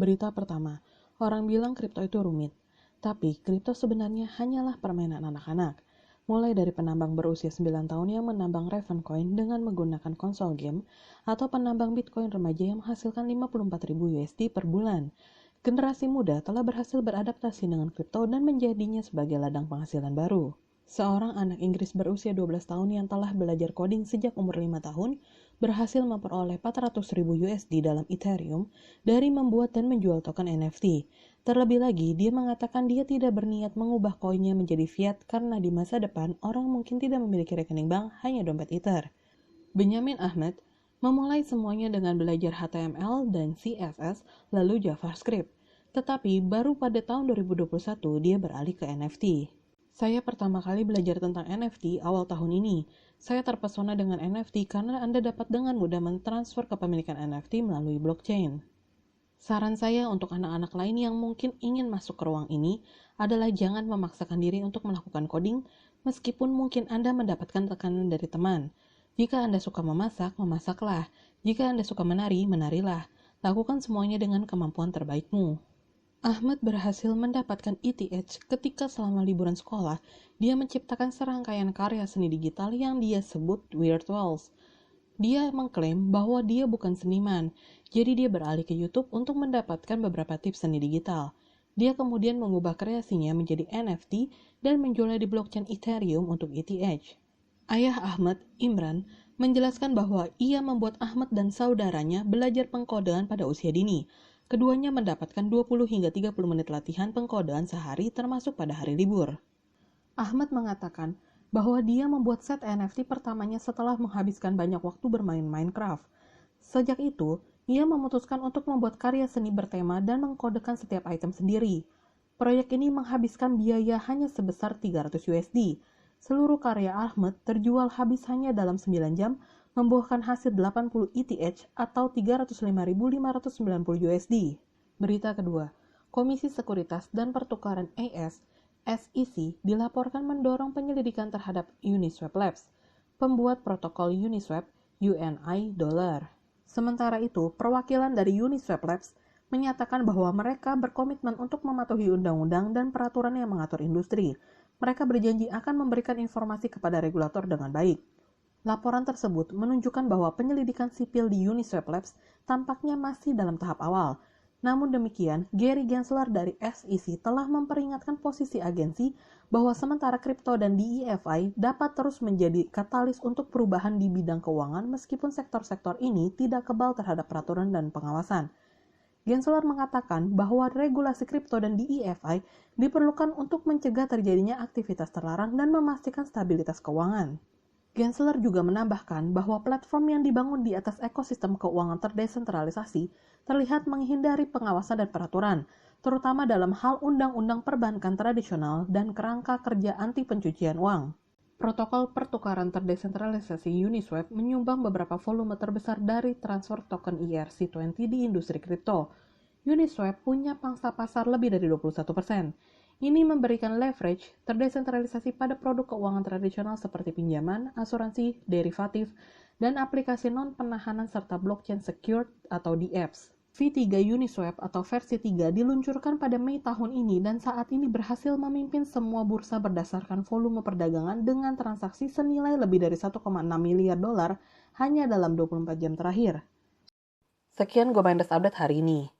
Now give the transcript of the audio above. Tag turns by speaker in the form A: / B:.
A: Berita pertama, orang bilang kripto itu rumit. Tapi kripto sebenarnya hanyalah permainan anak-anak. Mulai dari penambang berusia 9 tahun yang menambang Ravencoin dengan menggunakan konsol game, atau penambang Bitcoin remaja yang menghasilkan 54.000 USD per bulan. Generasi muda telah berhasil beradaptasi dengan kripto dan menjadinya sebagai ladang penghasilan baru. Seorang anak Inggris berusia 12 tahun yang telah belajar coding sejak umur 5 tahun berhasil memperoleh 400.000 USD dalam Ethereum dari membuat dan menjual token NFT. Terlebih lagi, dia mengatakan dia tidak berniat mengubah koinnya menjadi fiat karena di masa depan orang mungkin tidak memiliki rekening bank, hanya dompet Ether. Benjamin Ahmed memulai semuanya dengan belajar HTML dan CSS lalu JavaScript. Tetapi baru pada tahun 2021 dia beralih ke NFT. Saya pertama kali belajar tentang NFT awal tahun ini. Saya terpesona dengan NFT karena Anda dapat dengan mudah mentransfer kepemilikan NFT melalui blockchain. Saran saya untuk anak-anak lain yang mungkin ingin masuk ke ruang ini adalah jangan memaksakan diri untuk melakukan coding, meskipun mungkin Anda mendapatkan tekanan dari teman. Jika Anda suka memasak, memasaklah. Jika Anda suka menari, menarilah. Lakukan semuanya dengan kemampuan terbaikmu. Ahmad berhasil mendapatkan ETH ketika selama liburan sekolah, dia menciptakan serangkaian karya seni digital yang dia sebut Weird Walls. Dia mengklaim bahwa dia bukan seniman, jadi dia beralih ke YouTube untuk mendapatkan beberapa tips seni digital. Dia kemudian mengubah kreasinya menjadi NFT dan menjualnya di blockchain Ethereum untuk ETH. Ayah Ahmad, Imran, menjelaskan bahwa ia membuat Ahmad dan saudaranya belajar pengkodean pada usia dini. Keduanya mendapatkan 20 hingga 30 menit latihan pengkodean sehari termasuk pada hari libur. Ahmad mengatakan bahwa dia membuat set NFT pertamanya setelah menghabiskan banyak waktu bermain Minecraft. Sejak itu, ia memutuskan untuk membuat karya seni bertema dan mengkodekan setiap item sendiri. Proyek ini menghabiskan biaya hanya sebesar 300 USD. Seluruh karya Ahmad terjual habis hanya dalam 9 jam, membuahkan hasil 80 ETH atau 305.590 USD. Berita kedua, Komisi Sekuritas dan Pertukaran AS SEC dilaporkan mendorong penyelidikan terhadap Uniswap Labs, pembuat protokol Uniswap UNI Dollar. Sementara itu, perwakilan dari Uniswap Labs menyatakan bahwa mereka berkomitmen untuk mematuhi undang-undang dan peraturan yang mengatur industri. Mereka berjanji akan memberikan informasi kepada regulator dengan baik. Laporan tersebut menunjukkan bahwa penyelidikan sipil di Uniswap Labs tampaknya masih dalam tahap awal. Namun demikian, Gary Gensler dari SEC telah memperingatkan posisi agensi bahwa sementara kripto dan DeFi dapat terus menjadi katalis untuk perubahan di bidang keuangan meskipun sektor-sektor ini tidak kebal terhadap peraturan dan pengawasan. Gensler mengatakan bahwa regulasi kripto dan DeFi diperlukan untuk mencegah terjadinya aktivitas terlarang dan memastikan stabilitas keuangan. Gensler juga menambahkan bahwa platform yang dibangun di atas ekosistem keuangan terdesentralisasi terlihat menghindari pengawasan dan peraturan, terutama dalam hal undang-undang perbankan tradisional dan kerangka kerja anti pencucian uang. Protokol pertukaran terdesentralisasi Uniswap menyumbang beberapa volume terbesar dari transfer token ERC20 di industri kripto. Uniswap punya pangsa pasar lebih dari 21%. Ini memberikan leverage terdesentralisasi pada produk keuangan tradisional seperti pinjaman, asuransi, derivatif, dan aplikasi non-penahanan serta blockchain secured atau dApps. V3 Uniswap atau versi 3 diluncurkan pada Mei tahun ini dan saat ini berhasil memimpin semua bursa berdasarkan volume perdagangan dengan transaksi senilai lebih dari 1,6 miliar dolar hanya dalam 24 jam terakhir. Sekian GoBinders Update hari ini.